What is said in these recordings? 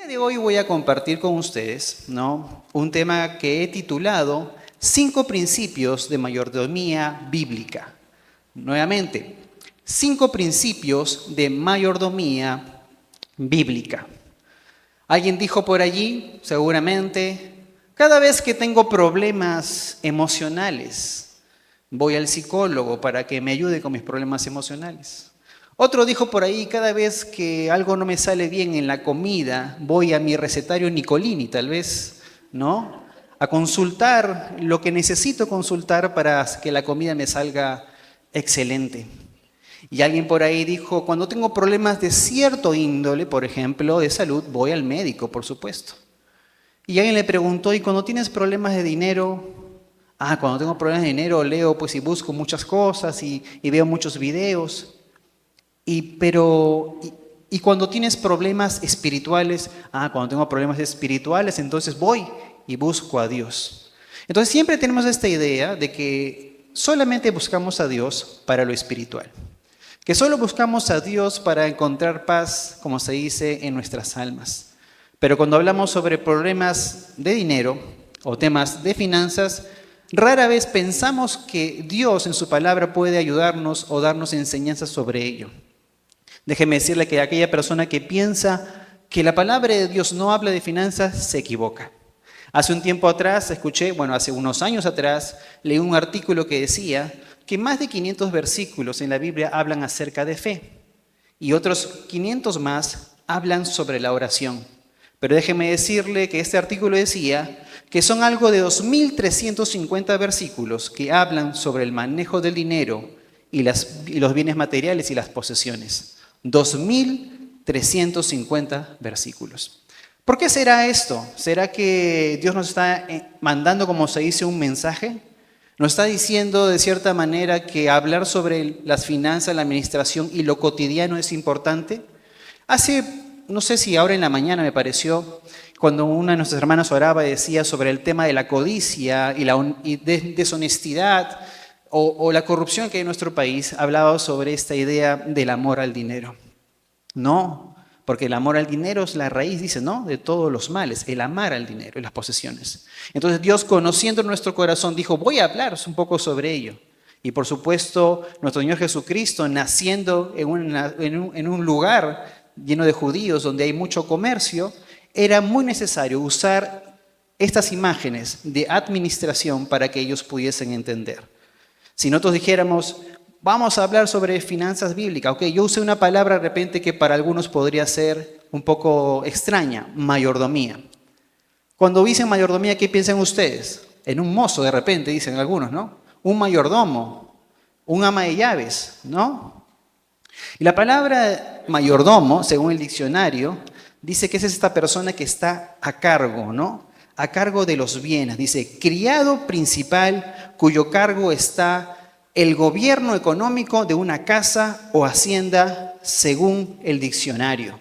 día de hoy voy a compartir con ustedes, un tema que he titulado 5 principios de mayordomía bíblica. Nuevamente, 5 principios de mayordomía bíblica. Alguien dijo por allí, seguramente, cada vez que tengo problemas emocionales, voy al psicólogo para que me ayude con mis problemas emocionales. Otro dijo por ahí, cada vez que algo no me sale bien en la comida, voy a mi recetario Nicolini, tal vez, a consultar lo que necesito consultar para que la comida me salga excelente. Y alguien por ahí dijo, cuando tengo problemas de cierto índole, por ejemplo, de salud, voy al médico, por supuesto. Y alguien le preguntó, ¿y cuando tienes problemas de dinero? Cuando tengo problemas de dinero leo y busco muchas cosas y veo muchos videos. Y cuando tienes problemas espirituales, cuando tengo problemas espirituales, entonces voy y busco a Dios. Entonces siempre tenemos esta idea de que solamente buscamos a Dios para lo espiritual. Que solo buscamos a Dios para encontrar paz, como se dice, en nuestras almas. Pero cuando hablamos sobre problemas de dinero o temas de finanzas, rara vez pensamos que Dios en su palabra puede ayudarnos o darnos enseñanzas sobre ello. Déjeme decirle que aquella persona que piensa que la palabra de Dios no habla de finanzas, se equivoca. Hace un tiempo atrás hace unos años atrás, leí un artículo que decía que más de 500 versículos en la Biblia hablan acerca de fe y otros 500 más hablan sobre la oración. Pero déjeme decirle que este artículo decía que son algo de 2.350 versículos que hablan sobre el manejo del dinero y los bienes materiales y las posesiones. 2.350 versículos. ¿Por qué será esto? ¿Será que Dios nos está mandando, como se dice, un mensaje? ¿Nos está diciendo de cierta manera que hablar sobre las finanzas, la administración y lo cotidiano es importante? No sé si ahora en la mañana me pareció, cuando una de nuestras hermanas oraba y decía sobre el tema de la codicia y deshonestidad, o la corrupción que hay en nuestro país, hablaba sobre esta idea del amor al dinero. No, porque el amor al dinero es la raíz, dice, de todos los males, el amar al dinero y las posesiones. Entonces Dios, conociendo nuestro corazón, dijo, voy a hablaros un poco sobre ello. Y por supuesto, nuestro Señor Jesucristo, naciendo en un lugar lleno de judíos, donde hay mucho comercio, era muy necesario usar estas imágenes de administración para que ellos pudiesen entender. Si nosotros dijéramos, vamos a hablar sobre finanzas bíblicas, yo usé una palabra de repente que para algunos podría ser un poco extraña, mayordomía. Cuando dicen mayordomía, ¿qué piensan ustedes? En un mozo de repente, dicen algunos, Un mayordomo, un ama de llaves, Y la palabra mayordomo, según el diccionario, dice que es esta persona que está a cargo, a cargo de los bienes. Dice, criado principal cuyo cargo está el gobierno económico de una casa o hacienda, según el diccionario.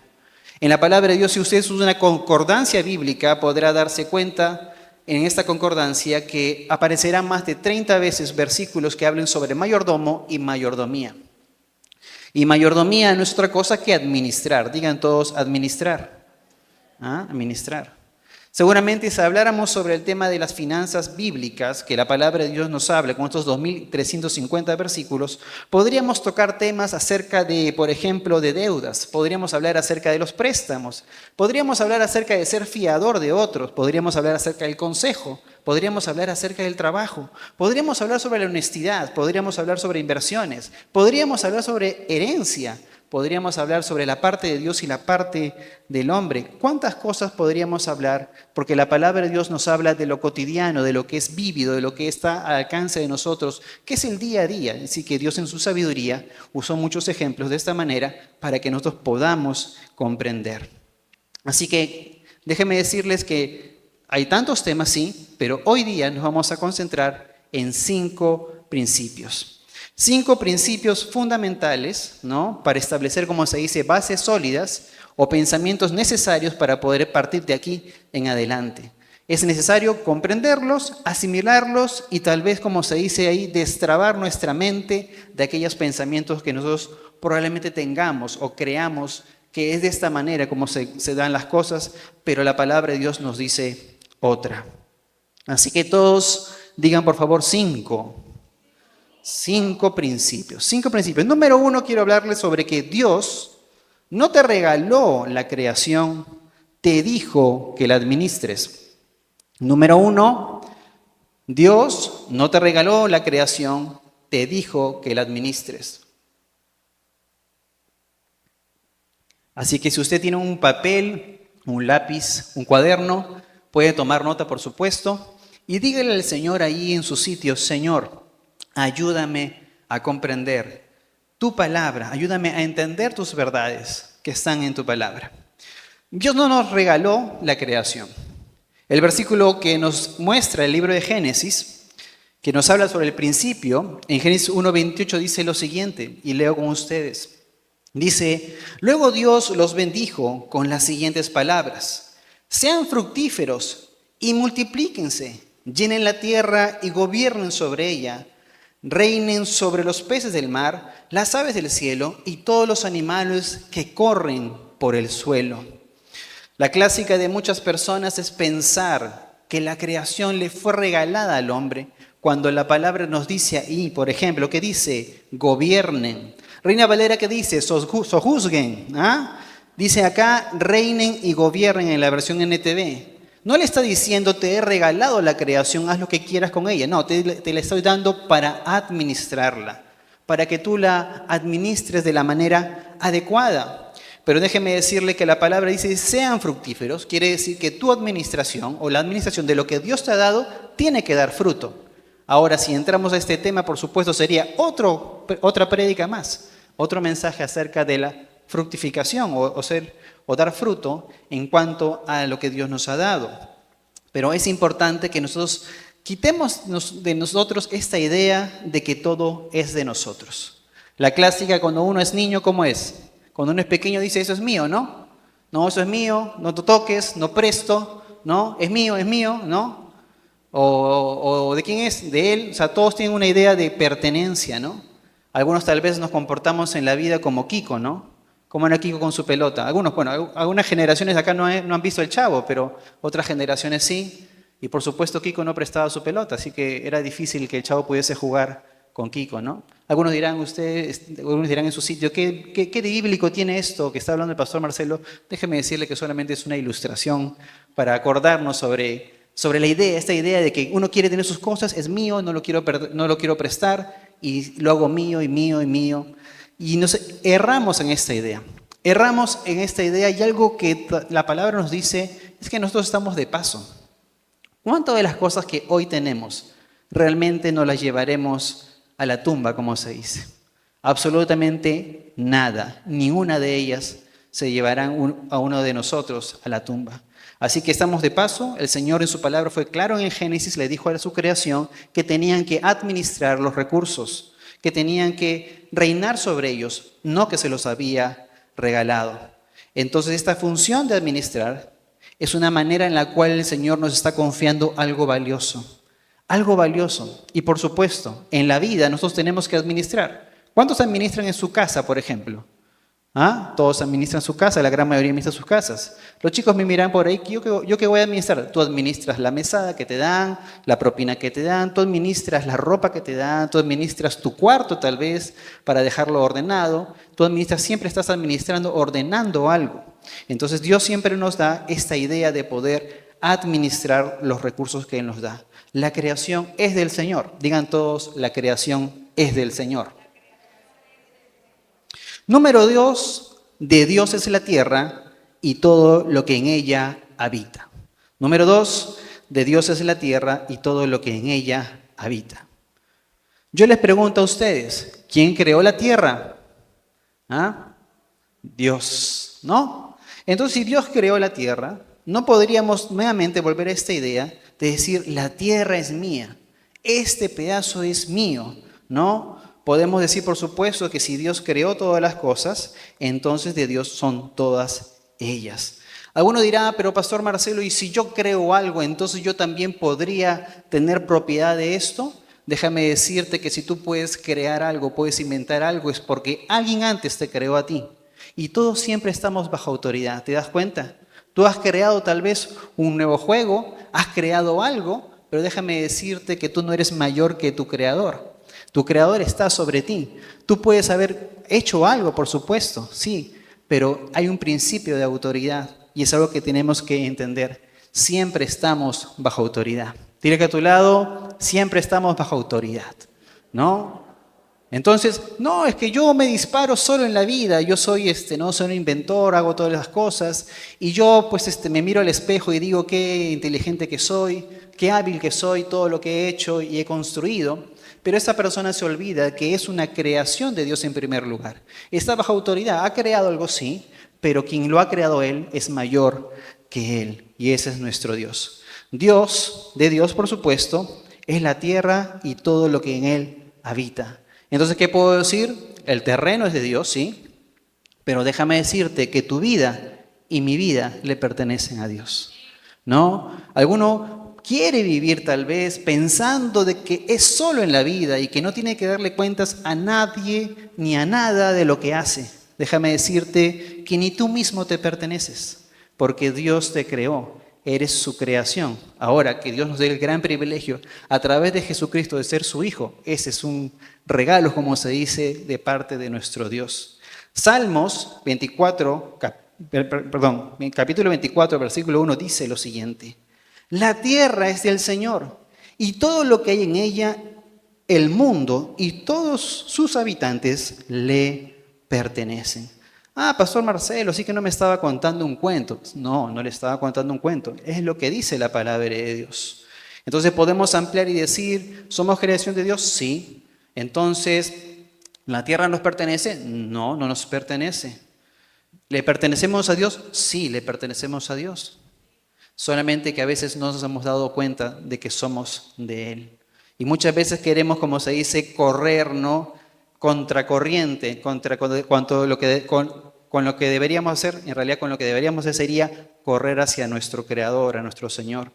En la palabra de Dios, si usted usa una concordancia bíblica, podrá darse cuenta en esta concordancia que aparecerán más de 30 veces versículos que hablen sobre mayordomo y mayordomía. Y mayordomía no es otra cosa que administrar. Digan todos, administrar. Administrar. Seguramente si habláramos sobre el tema de las finanzas bíblicas, que la palabra de Dios nos habla con estos 2.350 versículos, podríamos tocar temas acerca de, por ejemplo, de deudas, podríamos hablar acerca de los préstamos, podríamos hablar acerca de ser fiador de otros, podríamos hablar acerca del consejo, podríamos hablar acerca del trabajo, podríamos hablar sobre la honestidad, podríamos hablar sobre inversiones, podríamos hablar sobre herencia, podríamos hablar sobre la parte de Dios y la parte del hombre. ¿Cuántas cosas podríamos hablar? Porque la palabra de Dios nos habla de lo cotidiano, de lo que es vívido, de lo que está al alcance de nosotros, que es el día a día. Así que Dios en su sabiduría usó muchos ejemplos de esta manera para que nosotros podamos comprender. Así que déjenme decirles que hay tantos temas, sí, pero hoy día nos vamos a concentrar en 5 principios. 5 principios fundamentales, para establecer, como se dice, bases sólidas o pensamientos necesarios para poder partir de aquí en adelante. Es necesario comprenderlos, asimilarlos y tal vez, como se dice ahí, destrabar nuestra mente de aquellos pensamientos que nosotros probablemente tengamos o creamos que es de esta manera como se dan las cosas, pero la palabra de Dios nos dice otra. Así que todos digan por favor 5. 5 principios. 5 principios. Número 1, quiero hablarles sobre que Dios no te regaló la creación, te dijo que la administres. Número 1, Dios no te regaló la creación, te dijo que la administres. Así que si usted tiene un papel, un lápiz, un cuaderno, puede tomar nota, por supuesto, y dígale al Señor ahí en su sitio: Señor, ayúdame a comprender tu palabra, ayúdame a entender tus verdades que están en tu palabra. Dios no nos regaló la creación. El versículo que nos muestra el libro de Génesis, que nos habla sobre el principio, en Génesis 1:28 dice lo siguiente, y leo con ustedes. Dice: luego Dios los bendijo con las siguientes palabras: sean fructíferos y multiplíquense, llenen la tierra y gobiernen sobre ella, reinen sobre los peces del mar, las aves del cielo y todos los animales que corren por el suelo. La clásica de muchas personas es pensar que la creación le fue regalada al hombre, cuando la palabra nos dice ahí, por ejemplo, que dice: gobiernen. Reina Valera, que dice: sojuzguen. Dice acá: reinen y gobiernen, en la versión NTV. No le está diciendo: te he regalado la creación, haz lo que quieras con ella. No, te la estoy dando para administrarla, para que tú la administres de la manera adecuada. Pero déjeme decirle que la palabra dice: sean fructíferos. Quiere decir que tu administración o la administración de lo que Dios te ha dado tiene que dar fruto. Ahora, si entramos a este tema, por supuesto, sería otra prédica más, otro mensaje acerca de la fructificación o dar fruto en cuanto a lo que Dios nos ha dado. Pero es importante que nosotros quitemos de nosotros esta idea de que todo es de nosotros. La clásica, cuando uno es niño, ¿cómo es? Cuando uno es pequeño dice: eso es mío, ¿no? No, eso es mío, no te toques, no presto, ¿no? Es mío, ¿no? O ¿de quién es? De él. O sea, todos tienen una idea de pertenencia, ¿no? Algunos tal vez nos comportamos en la vida como Kiko, ¿no? Como era Kiko con su pelota. Algunas generaciones acá no han visto el Chavo, pero otras generaciones sí. Y por supuesto Kiko no prestaba su pelota, así que era difícil que el Chavo pudiese jugar con Kiko, ¿no? Algunos dirán en su sitio: ¿qué de bíblico tiene esto que está hablando el pastor Marcelo? Déjeme decirle que solamente es una ilustración para acordarnos sobre la idea, esta idea de que uno quiere tener sus cosas, es mío, no lo quiero prestar, y lo hago mío y mío y mío. Y erramos en esta idea. Erramos en esta idea, y algo que la palabra nos dice es que nosotros estamos de paso. ¿Cuántas de las cosas que hoy tenemos realmente nos las llevaremos a la tumba, como se dice? Absolutamente nada, ni una de ellas se llevarán a uno de nosotros a la tumba. Así que estamos de paso. El Señor en su palabra fue claro en el Génesis, le dijo a su creación que tenían que administrar los recursos, que tenían que reinar sobre ellos, no que se los había regalado. Entonces, esta función de administrar es una manera en la cual el Señor nos está confiando algo valioso. Algo valioso. Y por supuesto, en la vida nosotros tenemos que administrar. ¿Cuántos administran en su casa, por ejemplo? Todos administran su casa, la gran mayoría administra sus casas. Los chicos me miran por ahí: ¿yo qué voy a administrar? Tú administras la mesada que te dan, la propina que te dan, tú administras la ropa que te dan, tú administras tu cuarto tal vez para dejarlo ordenado, siempre estás administrando, ordenando algo. Entonces Dios siempre nos da esta idea de poder administrar los recursos que Él nos da. La creación es del Señor. Digan todos: la creación es del Señor. Número 2, de Dios es la tierra y todo lo que en ella habita. Número 2, de Dios es la tierra y todo lo que en ella habita. Yo les pregunto a ustedes: ¿quién creó la tierra? Dios, ¿no? Entonces, si Dios creó la tierra, no podríamos nuevamente volver a esta idea de decir: la tierra es mía, este pedazo es mío, ¿no? Podemos decir, por supuesto, que si Dios creó todas las cosas, entonces de Dios son todas ellas. Alguno dirá: pero pastor Marcelo, ¿y si yo creo algo, entonces yo también podría tener propiedad de esto? Déjame decirte que si tú puedes crear algo, puedes inventar algo, es porque alguien antes te creó a ti. Y todos siempre estamos bajo autoridad, ¿te das cuenta? Tú has creado tal vez un nuevo juego, has creado algo, pero déjame decirte que tú no eres mayor que tu creador. Tu creador está sobre ti. Tú puedes haber hecho algo, por supuesto, sí, pero hay un principio de autoridad y es algo que tenemos que entender. Siempre estamos bajo autoridad. Dile que a tu lado, siempre estamos bajo autoridad, ¿no? Entonces, no, es que yo me disparo solo en la vida, yo soy no soy un inventor, hago todas las cosas y yo pues me miro al espejo y digo qué inteligente que soy, qué hábil que soy, todo lo que he hecho y he construido, pero esa persona se olvida que es una creación de Dios en primer lugar. Está bajo autoridad, ha creado algo sí, pero quien lo ha creado él es mayor que él y ese es nuestro Dios. Dios, de Dios por supuesto, es la tierra y todo lo que en él habita. Entonces, ¿qué puedo decir? El terreno es de Dios, sí, pero déjame decirte que tu vida y mi vida le pertenecen a Dios, ¿no? Alguno quiere vivir tal vez pensando de que es solo en la vida y que no tiene que darle cuentas a nadie ni a nada de lo que hace. Déjame decirte que ni tú mismo te perteneces, porque Dios te creó. Eres su creación. Ahora que Dios nos dé el gran privilegio a través de Jesucristo de ser su Hijo, ese es un regalo, como se dice, de parte de nuestro Dios. Salmos 24, capítulo 24, versículo 1 dice lo siguiente: la tierra es del Señor y todo lo que hay en ella, el mundo y todos sus habitantes le pertenecen. Ah, Pastor Marcelo, sí que no me estaba contando un cuento. No, no le estaba contando un cuento. Es lo que dice la palabra de Dios. Entonces podemos ampliar y decir, ¿somos creación de Dios? Sí. Entonces, ¿la tierra nos pertenece? No, no nos pertenece. ¿Le pertenecemos a Dios? Sí, le pertenecemos a Dios. Solamente que a veces no nos hemos dado cuenta de que somos de Él. Y muchas veces queremos, como se dice, correr, ¿no?, contracorriente, con lo que deberíamos hacer. En realidad con lo que deberíamos hacer sería correr hacia nuestro Creador, a nuestro Señor.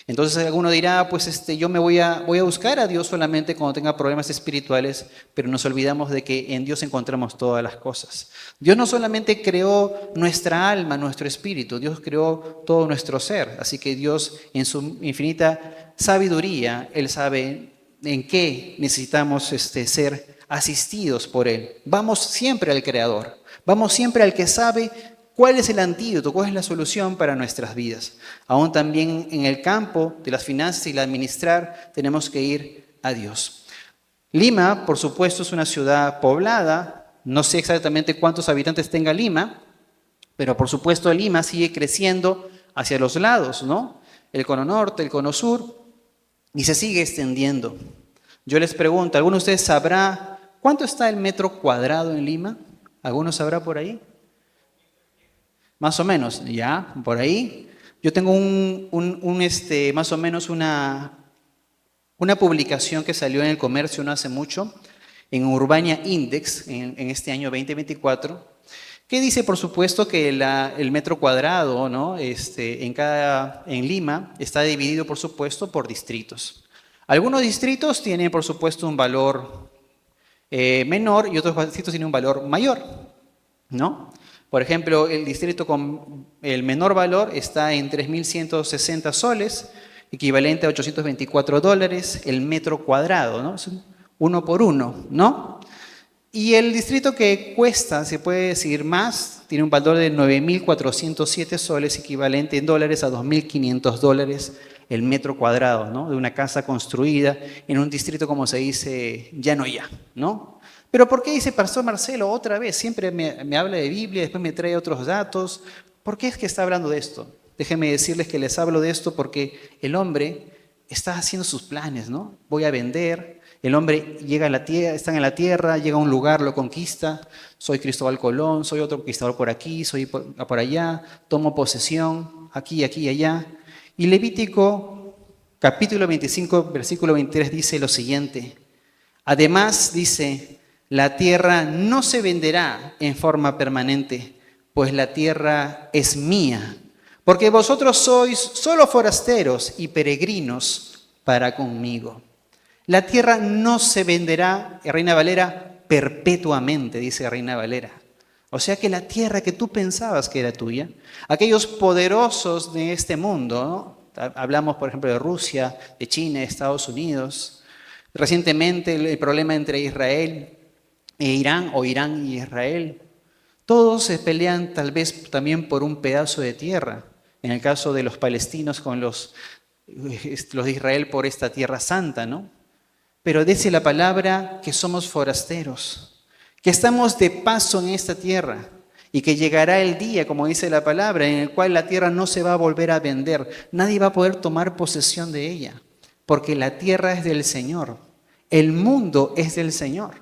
Entonces alguno dirá, pues yo me voy a buscar a Dios solamente cuando tenga problemas espirituales, pero nos olvidamos de que en Dios encontramos todas las cosas. Dios no solamente creó nuestra alma, nuestro espíritu, Dios creó todo nuestro ser. Así que Dios en su infinita sabiduría, Él sabe en qué necesitamos ser asistidos por Él. Vamos siempre al Creador, vamos siempre al que sabe cuál es el antídoto, cuál es la solución para nuestras vidas. Aún también en el campo de las finanzas y el administrar tenemos que ir a Dios. Lima, por supuesto, es una ciudad poblada. No sé exactamente cuántos habitantes tenga Lima, pero por supuesto Lima sigue creciendo hacia los lados, ¿no? El cono norte, el cono sur, y se sigue extendiendo. Yo les pregunto, ¿alguno de ustedes sabrá cuánto está el metro cuadrado en Lima? ¿Alguno sabrá por ahí? Más o menos, ya, por ahí. Yo tengo más o menos una publicación que salió en el Comercio no hace mucho, en Urbania Index, en este año 2024, que dice, por supuesto, que el metro cuadrado, ¿no?, en Lima está dividido, por supuesto, por distritos. Algunos distritos tienen, por supuesto, un valor menor y otros distritos tienen un valor mayor, ¿no? Por ejemplo, el distrito con el menor valor está en 3.160 soles, equivalente a $824 el metro cuadrado, ¿no? Es uno por uno, ¿no? Y el distrito que cuesta, se puede decir más, tiene un valor de 9.407 soles, equivalente en dólares a $2.500 el metro cuadrado, ¿no?, de una casa construida en un distrito, como se dice, llano ya, ¿no? Pero ¿por qué dice Pastor Marcelo otra vez? Siempre me habla de Biblia, después me trae otros datos. ¿Por qué es que está hablando de esto? Déjenme decirles que les hablo de esto porque el hombre está haciendo sus planes, ¿no? Voy a vender. El hombre llega a la tierra, está en la tierra, llega a un lugar, lo conquista. Soy Cristóbal Colón, soy otro conquistador por aquí, soy por allá, tomo posesión, aquí, aquí y allá. Y Levítico, capítulo 25, versículo 23, dice lo siguiente. Además, dice, la tierra no se venderá en forma permanente, pues la tierra es mía, porque vosotros sois solo forasteros y peregrinos para conmigo. La tierra no se venderá, Reina Valera, perpetuamente, dice Reina Valera. O sea que la tierra que tú pensabas que era tuya, aquellos poderosos de este mundo, ¿no? Hablamos, por ejemplo, de Rusia, de China, de Estados Unidos. Recientemente el problema entre Israel e Irán, o Irán y Israel. Todos se pelean tal vez también por un pedazo de tierra. En el caso de los palestinos con los de Israel por esta tierra santa, ¿no? Pero dice la palabra que somos forasteros, que estamos de paso en esta tierra y que llegará el día, como dice la palabra, en el cual la tierra no se va a volver a vender. Nadie va a poder tomar posesión de ella, porque la tierra es del Señor, el mundo es del Señor.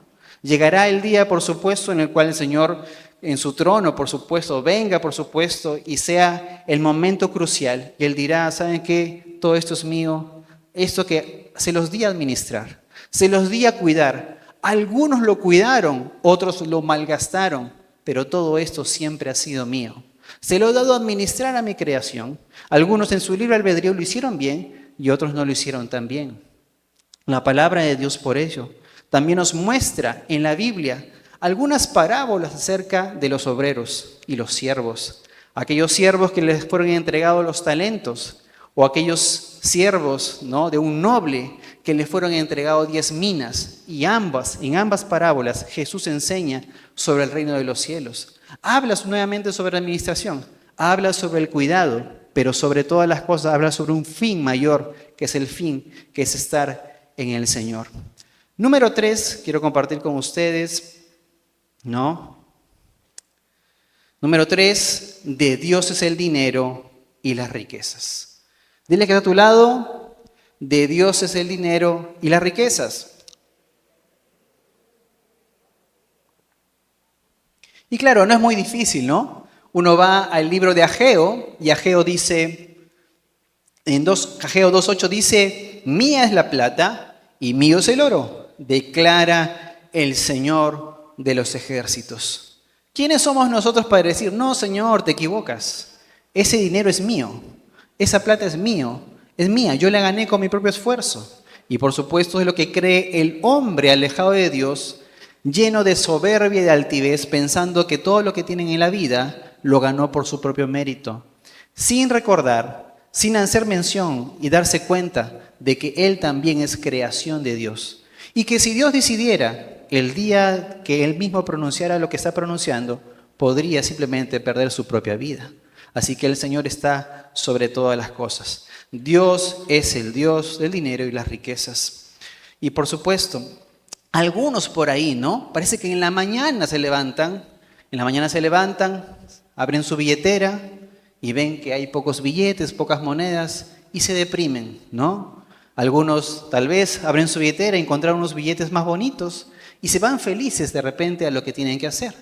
Llegará el día, por supuesto, en el cual el Señor en su trono, por supuesto, venga, por supuesto, y sea el momento crucial. Y Él dirá, ¿saben qué? Todo esto es mío, esto que se los di a administrar, se los di a cuidar. Algunos lo cuidaron, otros lo malgastaron, pero todo esto siempre ha sido mío. Se lo he dado a administrar a mi creación. Algunos en su libre albedrío lo hicieron bien y otros no lo hicieron tan bien. La palabra de Dios por ello también nos muestra en la Biblia algunas parábolas acerca de los obreros y los siervos. Aquellos siervos que les fueron entregados los talentos, o aquellos siervos, ¿no?, de un noble que le fueron entregados 10 minas. Y en ambas parábolas Jesús enseña sobre el reino de los cielos. Habla nuevamente sobre la administración, habla sobre el cuidado, pero sobre todas las cosas habla sobre un fin mayor, que es el fin, que es estar en el Señor. Número 3, quiero compartir con ustedes, ¿no? Número 3, de Dios es el dinero y las riquezas. Dile que está a tu lado, de Dios es el dinero y las riquezas. Y claro, no es muy difícil, ¿no? Uno va al libro de Ageo y Ageo dice, Ageo 2:8 dice, mía es la plata y mío es el oro, declara el Señor de los ejércitos. ¿Quiénes somos nosotros para decir, no, Señor, te equivocas? Ese dinero es mío, esa plata es mío, es mía, yo la gané con mi propio esfuerzo. Y por supuesto es lo que cree el hombre alejado de Dios, lleno de soberbia y de altivez, pensando que todo lo que tienen en la vida lo ganó por su propio mérito, sin recordar, sin hacer mención y darse cuenta de que él también es creación de Dios. Y que si Dios decidiera el día que él mismo pronunciara lo que está pronunciando, podría simplemente perder su propia vida. Así que el Señor está sobre todas las cosas. Dios es el Dios del dinero y las riquezas. Y por supuesto, algunos por ahí, ¿no? Parece que en la mañana se levantan, abren su billetera y ven que hay pocos billetes, pocas monedas y se deprimen, ¿no? Algunos tal vez abren su billetera y encontraron unos billetes más bonitos y se van felices de repente a lo que tienen que hacer.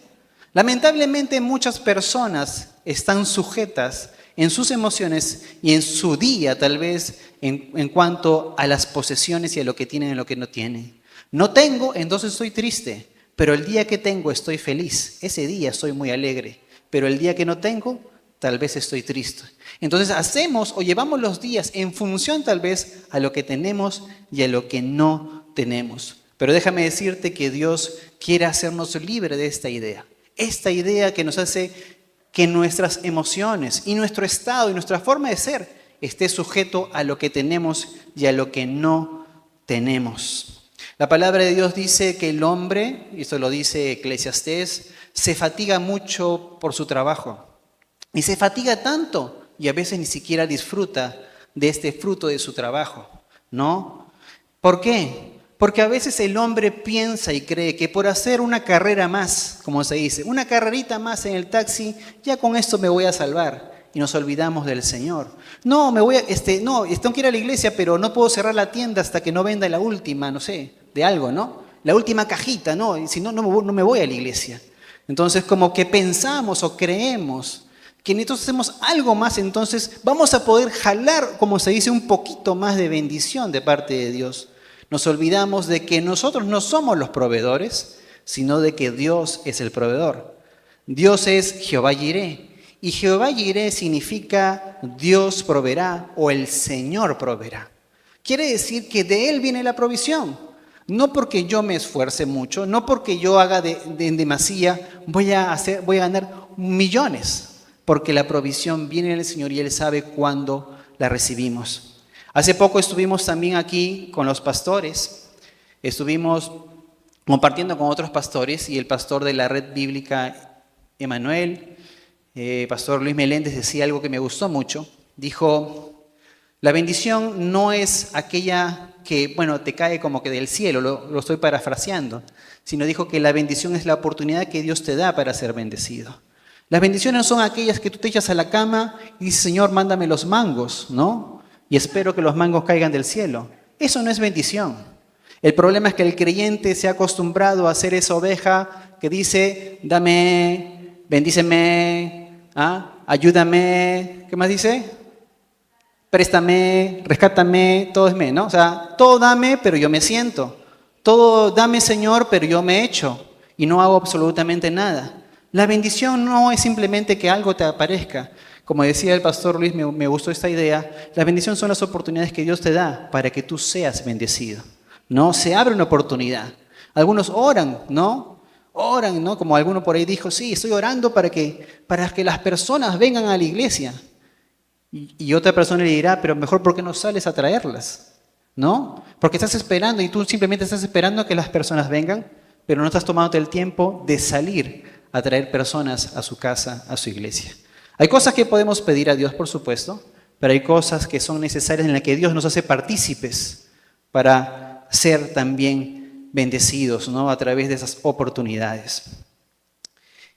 Lamentablemente muchas personas están sujetas en sus emociones y en su día tal vez en cuanto a las posesiones y a lo que tienen y a lo que no tienen. No tengo, entonces estoy triste, pero el día que tengo estoy feliz. Ese día estoy muy alegre, pero el día que no tengo, tal vez estoy triste. Entonces hacemos o llevamos los días en función tal vez a lo que tenemos y a lo que no tenemos. Pero déjame decirte que Dios quiere hacernos libres de esta idea. Esta idea que nos hace que nuestras emociones y nuestro estado y nuestra forma de ser esté sujeto a lo que tenemos y a lo que no tenemos. La palabra de Dios dice que el hombre, y esto lo dice Eclesiastés, se fatiga mucho por su trabajo. Y se fatiga tanto y a veces ni siquiera disfruta de este fruto de su trabajo, ¿no? ¿Por qué? Porque a veces el hombre piensa y cree que por hacer una carrera más, como se dice, una carrerita más en el taxi, ya con esto me voy a salvar. Y nos olvidamos del Señor. No, tengo que ir a la iglesia, pero no puedo cerrar la tienda hasta que no venda la última, no sé, de algo, ¿no? La última cajita, ¿no? Y si no, no me voy a la iglesia. Entonces, como que pensamos o creemos que nosotros hacemos algo más, entonces vamos a poder jalar, como se dice, un poquito más de bendición de parte de Dios. Nos olvidamos de que nosotros no somos los proveedores, sino de que Dios es el proveedor. Dios es Jehová Jireh. Y Jehová Jireh significa Dios proveerá o el Señor proveerá. Quiere decir que de Él viene la provisión. no porque yo me esfuerce mucho, no porque yo haga en demasía, voy a ganar millones, porque la provisión viene del Señor y Él sabe cuándo la recibimos. Hace poco estuvimos también aquí con los pastores, estuvimos compartiendo con otros pastores y el pastor de la red bíblica Emanuel, pastor Luis Meléndez, decía algo que me gustó mucho. Dijo, la bendición no es aquella que, bueno, te cae como que del cielo, lo estoy parafraseando, sino dijo que la bendición es la oportunidad que Dios te da para ser bendecido. Las bendiciones no son aquellas que tú te echas a la cama y dices, Señor, mándame los mangos, ¿no? Y espero que los mangos caigan del cielo. Eso no es bendición. El problema es que el creyente se ha acostumbrado a ser esa oveja que dice, dame, bendíceme, ayúdame, ¿qué más dice? Préstame, rescátame, todo es me, ¿no? O sea, todo dame, pero yo me siento. Todo dame, Señor, pero yo me echo y no hago absolutamente nada. La bendición no es simplemente que algo te aparezca. Como decía el pastor Luis, me gustó esta idea. La bendición son las oportunidades que Dios te da para que tú seas bendecido, ¿no? Se abre una oportunidad. Algunos oran, ¿no? Oran, ¿no? Como alguno por ahí dijo, sí, estoy orando para que las personas vengan a la iglesia. Y otra persona le dirá, pero mejor ¿por qué no sales a traerlas? ¿No? Porque estás esperando y tú simplemente estás esperando a que las personas vengan, pero no estás tomándote el tiempo de salir a traer personas a su casa, a su iglesia. Hay cosas que podemos pedir a Dios, por supuesto, pero hay cosas que son necesarias en las que Dios nos hace partícipes para ser también bendecidos, ¿no? A través de esas oportunidades.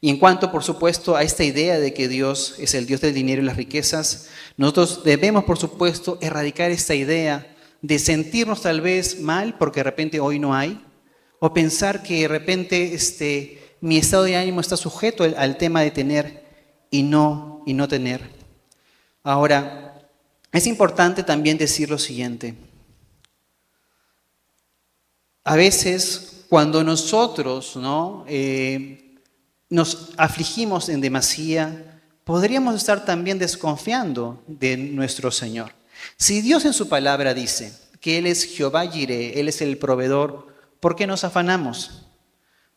Y en cuanto, por supuesto, a esta idea de que Dios es el Dios del dinero y las riquezas, nosotros debemos, por supuesto, erradicar esta idea de sentirnos tal vez mal porque de repente hoy no hay, o pensar que de repente mi estado de ánimo está sujeto al tema de tener y no tener. Ahora, es importante también decir lo siguiente. A veces, cuando nosotros nos afligimos en demasía, podríamos estar también desconfiando de nuestro Señor. Si Dios en su palabra dice que Él es Jehová Jireh, Él es el proveedor, ¿por qué nos afanamos?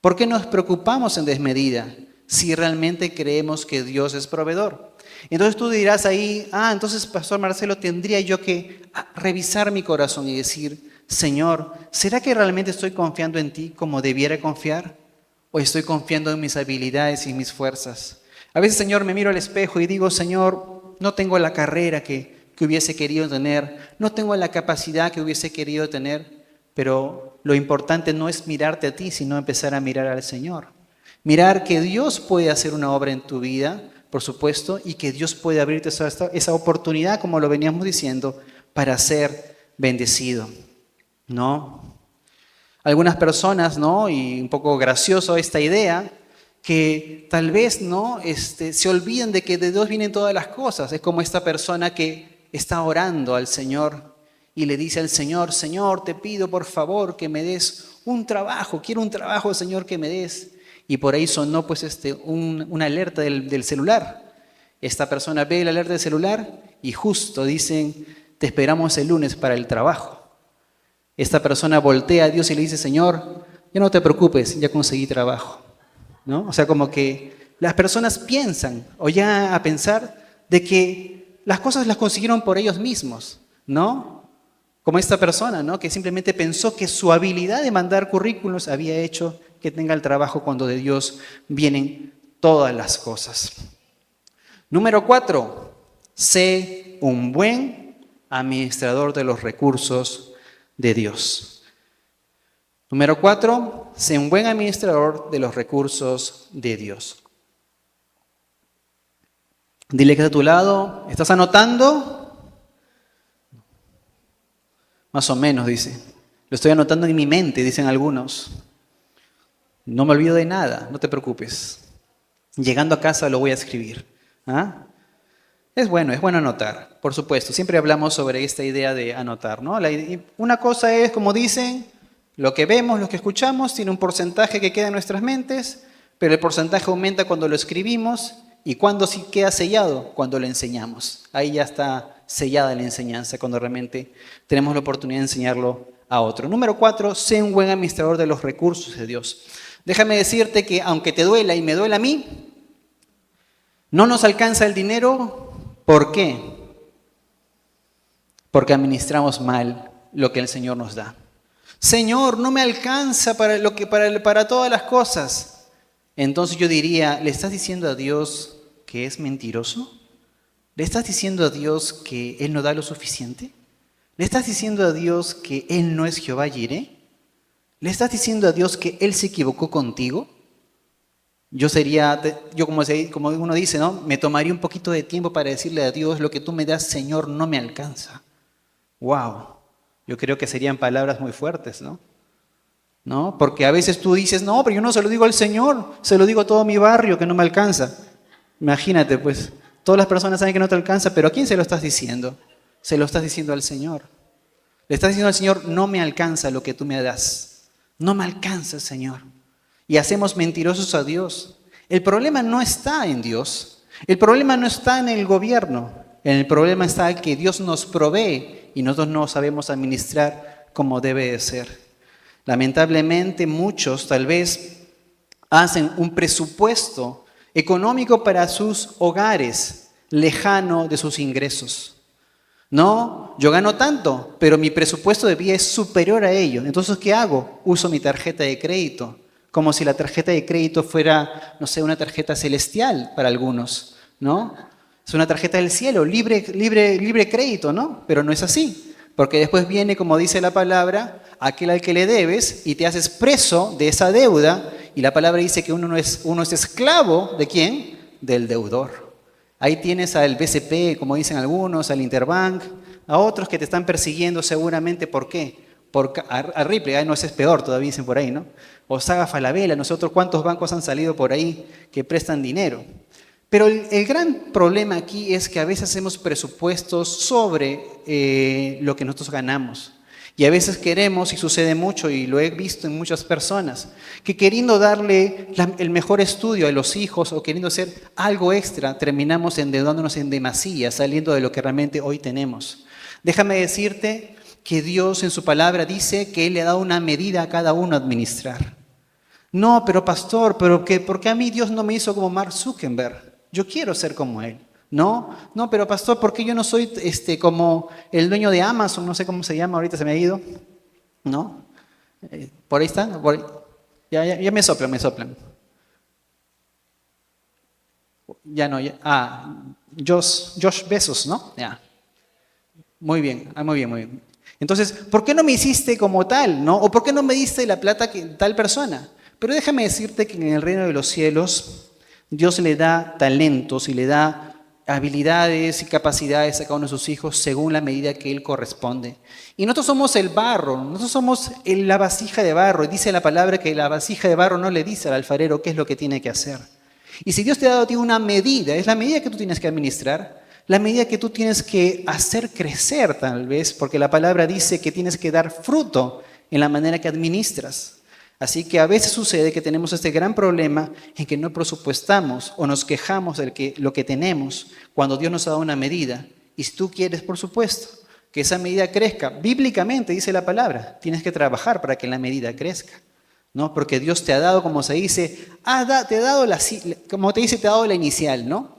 ¿Por qué nos preocupamos en desmedida si realmente creemos que Dios es proveedor? Entonces tú dirás ahí, entonces Pastor Marcelo, tendría yo que revisar mi corazón y decir, Señor, ¿será que realmente estoy confiando en ti como debiera confiar? ¿O estoy confiando en mis habilidades y mis fuerzas? A veces, Señor, me miro al espejo y digo, Señor, no tengo la carrera que hubiese querido tener, no tengo la capacidad que hubiese querido tener, pero lo importante no es mirarte a ti, sino empezar a mirar al Señor. Mirar que Dios puede hacer una obra en tu vida, por supuesto, y que Dios puede abrirte esa oportunidad, como lo veníamos diciendo, para ser bendecido, ¿no? Algunas personas, ¿no? Y un poco gracioso esta idea, que tal vez, ¿no? Se olviden de que de Dios vienen todas las cosas. Es como esta persona que está orando al Señor y le dice al Señor, Señor, te pido por favor que me des un trabajo, quiero un trabajo, Señor, que me des. Y por ahí sonó pues una alerta del celular. Esta persona ve la alerta del celular y justo dicen, te esperamos el lunes para el trabajo. Esta persona voltea a Dios y le dice, Señor, ya no te preocupes, ya conseguí trabajo, ¿no? O sea, como que las personas piensan o ya a pensar de que las cosas las consiguieron por ellos mismos, ¿no? Como esta persona, ¿no? Que simplemente pensó que su habilidad de mandar currículos había hecho que tenga el trabajo cuando de Dios vienen todas las cosas. Número 4, sé un buen administrador de los recursos de Dios. Número 4, sé un buen administrador de los recursos de Dios. Dile que está a tu lado, ¿estás anotando? Más o menos, dice. Lo estoy anotando en mi mente, dicen algunos. No me olvido de nada, no te preocupes. Llegando a casa lo voy a escribir. Es bueno anotar, por supuesto. Siempre hablamos sobre esta idea de anotar, ¿no? Una cosa es, como dicen, lo que vemos, lo que escuchamos, tiene un porcentaje que queda en nuestras mentes, pero el porcentaje aumenta cuando lo escribimos y cuando sí queda sellado, cuando lo enseñamos. Ahí ya está sellada la enseñanza, cuando realmente tenemos la oportunidad de enseñarlo a otro. Número 4, sé un buen administrador de los recursos de Dios. Déjame decirte que aunque te duela y me duela a mí, no nos alcanza el dinero. ¿Por qué? Porque administramos mal lo que el Señor nos da. Señor, no me alcanza para todas las cosas. Entonces yo diría, ¿le estás diciendo a Dios que es mentiroso? ¿Le estás diciendo a Dios que Él no da lo suficiente? ¿Le estás diciendo a Dios que Él no es Jehová Jireh? ¿Le estás diciendo a Dios que Él se equivocó contigo? Yo como uno dice, ¿no? Me tomaría un poquito de tiempo para decirle a Dios, lo que tú me das, Señor, no me alcanza. ¡Wow! Yo creo que serían palabras muy fuertes, ¿no? ¿No? Porque a veces tú dices, no, pero yo no se lo digo al Señor, se lo digo a todo mi barrio que no me alcanza. Imagínate, pues, todas las personas saben que no te alcanza, pero ¿a quién se lo estás diciendo? Se lo estás diciendo al Señor. Le estás diciendo al Señor, no me alcanza lo que tú me das. No me alcanza, Señor. Y hacemos mentirosos a Dios. El problema no está en Dios. El problema no está en el gobierno. El problema está en que Dios nos provee y nosotros no sabemos administrar como debe de ser. Lamentablemente muchos tal vez hacen un presupuesto económico para sus hogares lejano de sus ingresos. No, yo gano tanto, pero mi presupuesto de vida es superior a ello. Entonces, ¿qué hago? Uso mi tarjeta de crédito, como si la tarjeta de crédito fuera, no sé, una tarjeta celestial para algunos, ¿no? Es una tarjeta del cielo, libre crédito, ¿no? Pero no es así, porque después viene, como dice la palabra, aquel al que le debes y te haces preso de esa deuda, y la palabra dice que uno es esclavo, ¿de quién? Del deudor. Ahí tienes al BCP, como dicen algunos, al Interbank, a otros que te están persiguiendo seguramente. ¿Por qué? A Ripley, no, ese es peor, todavía dicen por ahí, ¿no? O Saga Falabella, nosotros cuántos bancos han salido por ahí que prestan dinero. Pero el gran problema aquí es que a veces hacemos presupuestos sobre lo que nosotros ganamos. Y a veces queremos, y sucede mucho, y lo he visto en muchas personas, que queriendo darle el mejor estudio a los hijos o queriendo hacer algo extra, terminamos endeudándonos en demasía, saliendo de lo que realmente hoy tenemos. Déjame decirte que Dios en su palabra dice que Él le ha dado una medida a cada uno a administrar. No, pero pastor, ¿por qué a mí Dios no me hizo como Mark Zuckerberg? Yo quiero ser como él. No, pero pastor, ¿por qué yo no soy como el dueño de Amazon? No sé cómo se llama, ahorita se me ha ido. ¿No? ¿Por ahí está? Ya me soplan. Ya no, Josh Bezos, ¿no? Ya. Muy bien, muy bien. Entonces, ¿por qué no me hiciste como tal, no? ¿O por qué no me diste la plata que tal persona? Pero déjame decirte que en el reino de los cielos Dios le da talentos y le da habilidades y capacidades a cada uno de sus hijos según la medida que Él corresponde. Y nosotros somos el barro, nosotros somos la vasija de barro. Y dice la palabra que la vasija de barro no le dice al alfarero qué es lo que tiene que hacer. Y si Dios te ha dado a ti una medida, es la medida que tú tienes que administrar, la medida que tú tienes que hacer crecer tal vez, porque la palabra dice que tienes que dar fruto en la manera que administras. Así que a veces sucede que tenemos este gran problema en que no presupuestamos o nos quejamos de lo que tenemos cuando Dios nos ha dado una medida. Y si tú quieres, por supuesto, que esa medida crezca, bíblicamente dice la palabra, tienes que trabajar para que la medida crezca, ¿no? Porque Dios te ha dado, como se dice, te ha dado la inicial, ¿no?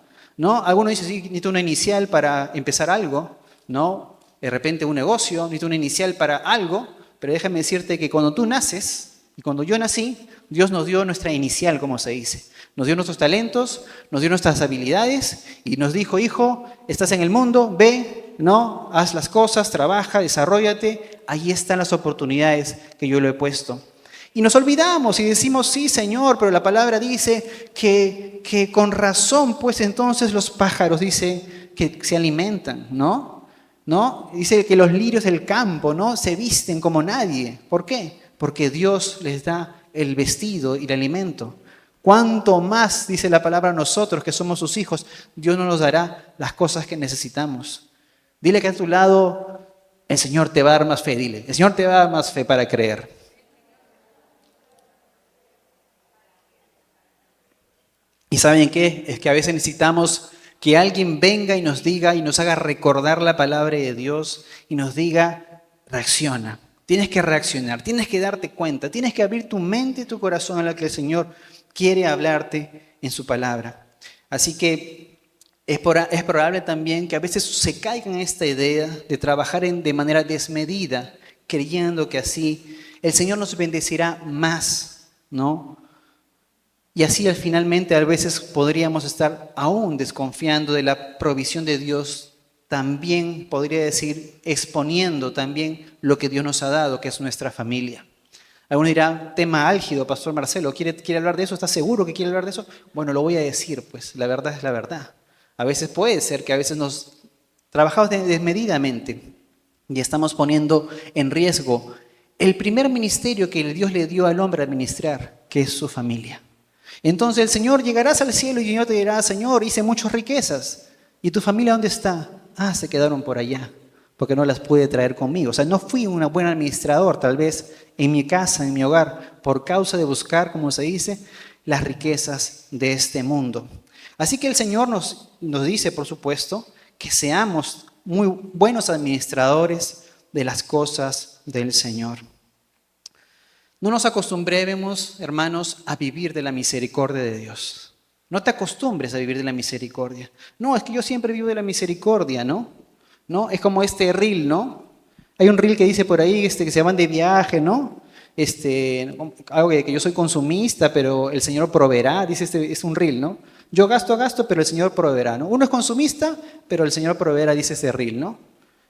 Algunos dicen, sí, necesito una inicial para empezar algo, ¿no? De repente un negocio, necesito una inicial para algo, pero déjame decirte que cuando tú naces, y cuando yo nací, Dios nos dio nuestra inicial, como se dice. Nos dio nuestros talentos, nos dio nuestras habilidades y nos dijo, hijo, estás en el mundo, ve, ¿no? Haz las cosas, trabaja, desarróllate. Ahí están las oportunidades que yo le he puesto. Y nos olvidamos y decimos, sí, Señor, pero la palabra dice que con razón, pues entonces los pájaros, dice, que se alimentan, ¿no? Dice que los lirios del campo, ¿no? Se visten como nadie. ¿Por qué? Porque Dios les da el vestido y el alimento. Cuanto más, dice la palabra, nosotros que somos sus hijos, Dios no nos dará las cosas que necesitamos. Dile que a tu lado, el Señor te va a dar más fe, dile. El Señor te va a dar más fe para creer. ¿Y saben qué? Es que a veces necesitamos que alguien venga y nos diga y nos haga recordar la palabra de Dios y nos diga, reacciona. Tienes que reaccionar, tienes que darte cuenta, tienes que abrir tu mente y tu corazón a la que el Señor quiere hablarte en su palabra. Así que es probable también que a veces se caiga en esta idea de trabajar de manera desmedida, creyendo que así el Señor nos bendecirá más, ¿no? Y así finalmente a veces podríamos estar aún desconfiando de la provisión de Dios, también podría decir exponiendo también lo que Dios nos ha dado, que es nuestra familia. Alguno dirá, tema álgido, Pastor Marcelo, ¿quiere hablar de eso? ¿Estás seguro que quiere hablar de eso? Bueno, lo voy a decir, pues la verdad es la verdad. A veces puede ser que a veces nos trabajamos desmedidamente y estamos poniendo en riesgo el primer ministerio que Dios le dio al hombre a administrar, que es su familia. Entonces el Señor llegarás al cielo y el Señor te dirá, Señor, hice muchas riquezas. ¿Y tu familia dónde está? Se quedaron por allá, porque no las pude traer conmigo. O sea, no fui un buen administrador, tal vez, en mi casa, en mi hogar, por causa de buscar, como se dice, las riquezas de este mundo. Así que el Señor nos dice, por supuesto, que seamos muy buenos administradores de las cosas del Señor. No nos acostumbremos, hermanos, a vivir de la misericordia de Dios. No te acostumbres a vivir de la misericordia. No, es que yo siempre vivo de la misericordia, ¿no? ¿No? Es como este reel, ¿no? Hay un reel que dice por ahí que se van de viaje, ¿no? Algo que yo soy consumista, pero el Señor proveerá, dice es un reel, ¿no? Yo gasto, pero el Señor proveerá, ¿no? Uno es consumista, pero el Señor proveerá, dice ese reel, ¿no?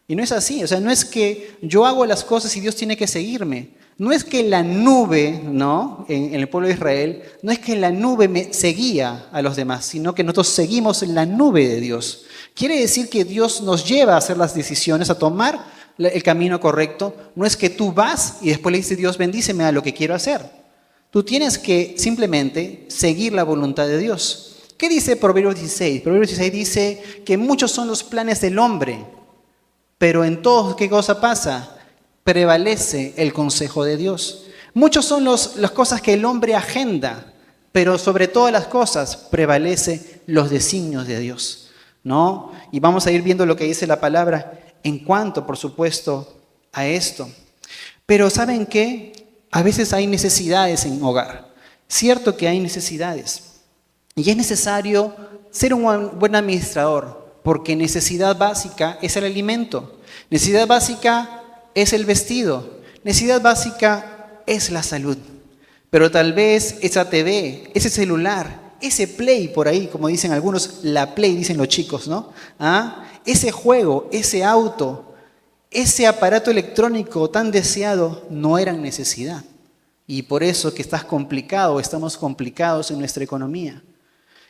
Y no es así, o sea, no es que yo hago las cosas y Dios tiene que seguirme. No es que la nube, ¿no? En el pueblo de Israel, no es que la nube me seguía a los demás, sino que nosotros seguimos en la nube de Dios. Quiere decir que Dios nos lleva a hacer las decisiones, a tomar el camino correcto. No es que tú vas y después le dices, Dios, bendíceme a lo que quiero hacer. Tú tienes que simplemente seguir la voluntad de Dios. ¿Qué dice Proverbios 16? Proverbios 16 dice que muchos son los planes del hombre, pero en todos, ¿qué cosa pasa? Prevalece el consejo de Dios. Muchos son las cosas que el hombre agenda, pero sobre todas las cosas prevalece los designios de Dios, ¿no? Y vamos a ir viendo lo que dice la palabra en cuanto, por supuesto, a esto. Pero ¿saben qué? A veces hay necesidades en hogar. Cierto que hay necesidades. Y es necesario ser un buen administrador, porque necesidad básica es el alimento. Necesidad básica es el vestido. Necesidad básica es la salud. Pero tal vez esa TV, ese celular, ese Play por ahí, como dicen algunos, la Play dicen los chicos, ¿no? Ese juego, ese auto, ese aparato electrónico tan deseado no eran necesidad. Y por eso que estás complicado, estamos complicados en nuestra economía.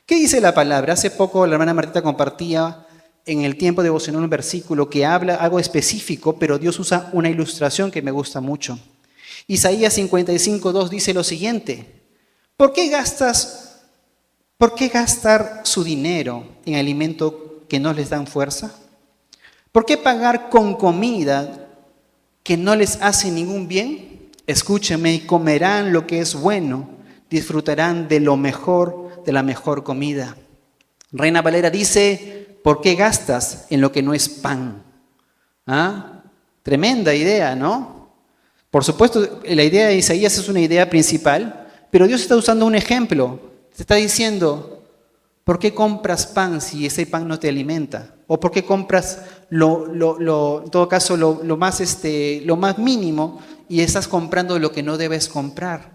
¿Qué dice la palabra? Hace poco la hermana Martita compartía en el tiempo devocional un versículo que habla algo específico, pero Dios usa una ilustración que me gusta mucho. Isaías 55:2 dice lo siguiente: ¿Por qué gastar su dinero en alimento que no les dan fuerza? ¿Por qué pagar con comida que no les hace ningún bien? Escúchenme, y comerán lo que es bueno, disfrutarán de lo mejor, de la mejor comida. Reina Valera dice: ¿por qué gastas en lo que no es pan? Tremenda idea, ¿no? Por supuesto, la idea de Isaías es una idea principal, pero Dios está usando un ejemplo. Te está diciendo, ¿por qué compras pan si ese pan no te alimenta? ¿O por qué compras en todo caso, lo más mínimo y estás comprando lo que no debes comprar?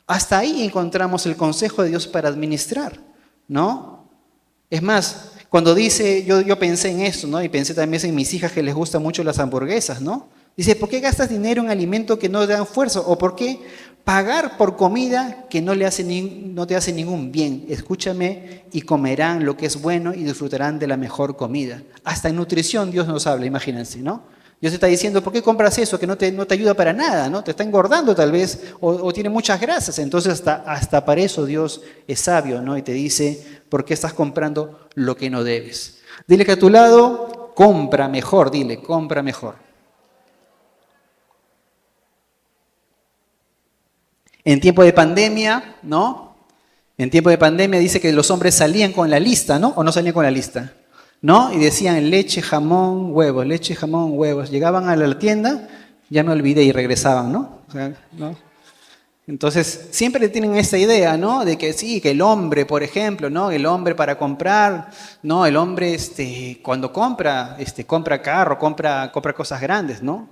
Hasta ahí encontramos el consejo de Dios para administrar, ¿no? Es más, cuando dice, yo pensé en esto, ¿no? Y pensé también en mis hijas que les gustan mucho las hamburguesas, ¿no? Dice, ¿por qué gastas dinero en alimento que no te dan fuerza? ¿O por qué pagar por comida que no te hace ningún bien? Escúchame, y comerán lo que es bueno y disfrutarán de la mejor comida. Hasta en nutrición Dios nos habla, imagínense, ¿no? Dios te está diciendo, ¿por qué compras eso que no te ayuda para nada, ¿no? Te está engordando tal vez, o tiene muchas grasas. Entonces hasta para eso Dios es sabio, ¿no? Y te dice, ¿por qué estás comprando lo que no debes? Dile que a tu lado, compra mejor, dile, compra mejor. En tiempo de pandemia, ¿no? En tiempo de pandemia dice que los hombres salían con la lista, ¿no? ¿O no salían con la lista? ¿No? Y decían leche, jamón, huevos, leche, jamón, huevos. Llegaban a la tienda, ya me olvidé y regresaban, ¿no? O sea, ¿no? Entonces, siempre tienen esta idea, ¿no? De que sí, que el hombre, por ejemplo, ¿no? El hombre para comprar, ¿no? El hombre, cuando compra, compra carro, compra cosas grandes, ¿no?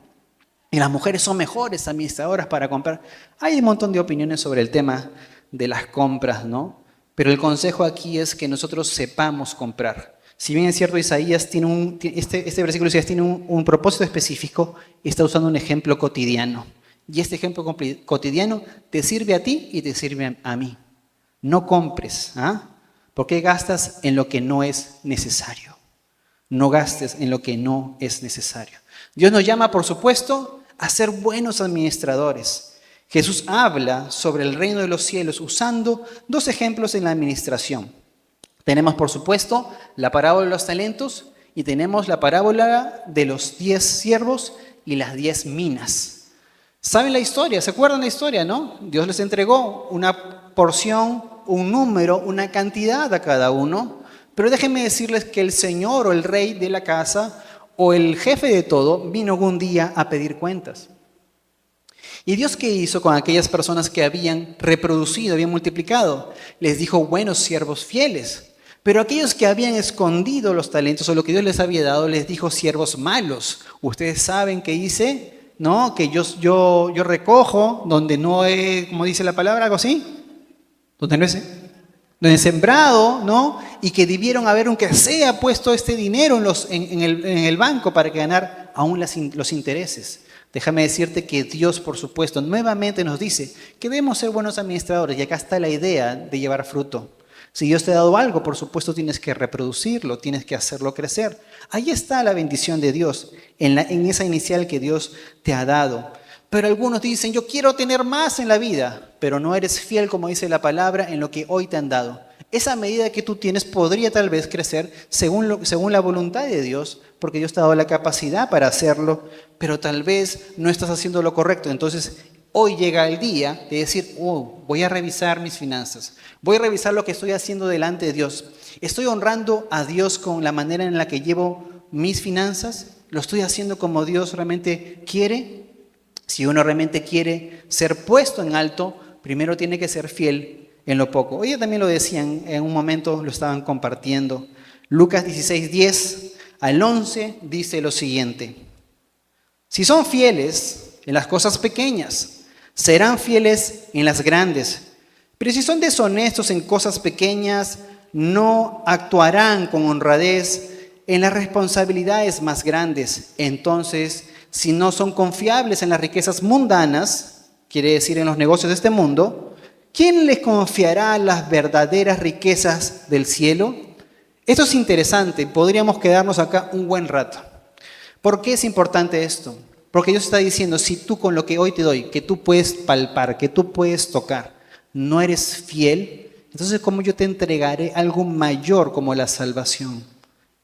Y las mujeres son mejores administradoras para comprar. Hay un montón de opiniones sobre el tema de las compras, ¿no? Pero el consejo aquí es que nosotros sepamos comprar. Si bien es cierto, Isaías tiene este versículo de Isaías tiene un propósito específico, está usando un ejemplo cotidiano. Y este ejemplo cotidiano te sirve a ti y te sirve a mí. No compres, ¿ah? ¿Por qué gastas en lo que no es necesario? No gastes en lo que no es necesario. Dios nos llama, por supuesto, a ser buenos administradores. Jesús habla sobre el reino de los cielos usando dos ejemplos en la administración. Tenemos, por supuesto, la parábola de los talentos y tenemos la parábola de los 10 siervos y las 10 minas. ¿Saben la historia? ¿Se acuerdan la historia, no? Dios les entregó una porción, un número, una cantidad a cada uno. Pero déjenme decirles que el señor o el rey de la casa o el jefe de todo vino un día a pedir cuentas. ¿Y Dios qué hizo con aquellas personas que habían reproducido, habían multiplicado? Les dijo, buenos siervos fieles. Pero aquellos que habían escondido los talentos o lo que Dios les había dado, les dijo siervos malos. Ustedes saben qué hice, ¿no? Que yo recojo donde no he, como dice la palabra, algo así, donde no he sembrado, ¿no? Y que debieron haber, aunque sea, puesto este dinero en el banco para que ganar aún los intereses. Déjame decirte que Dios, por supuesto, nuevamente nos dice que debemos ser buenos administradores y acá está la idea de llevar fruto. Si Dios te ha dado algo, por supuesto tienes que reproducirlo, tienes que hacerlo crecer. Ahí está la bendición de Dios, en esa inicial que Dios te ha dado. Pero algunos dicen, yo quiero tener más en la vida, pero no eres fiel, como dice la palabra, en lo que hoy te han dado. Esa medida que tú tienes podría tal vez crecer según la voluntad de Dios, porque Dios te ha dado la capacidad para hacerlo, pero tal vez no estás haciendo lo correcto. Entonces, hoy llega el día de decir, voy a revisar mis finanzas, voy a revisar lo que estoy haciendo delante de Dios. ¿Estoy honrando a Dios con la manera en la que llevo mis finanzas? ¿Lo estoy haciendo como Dios realmente quiere? Si uno realmente quiere ser puesto en alto, primero tiene que ser fiel en lo poco. Ellos también lo decían, en un momento lo estaban compartiendo. Lucas 16:10 al 11 dice lo siguiente. Si son fieles en las cosas pequeñas, serán fieles en las grandes. Pero si son deshonestos en cosas pequeñas, no actuarán con honradez en las responsabilidades más grandes. Entonces, si no son confiables en las riquezas mundanas, quiere decir en los negocios de este mundo, ¿quién les confiará las verdaderas riquezas del cielo? Esto es interesante, podríamos quedarnos acá un buen rato. ¿Por qué es importante esto? Porque Dios está diciendo, si tú con lo que hoy te doy, que tú puedes palpar, que tú puedes tocar, no eres fiel, entonces ¿cómo yo te entregaré algo mayor como la salvación?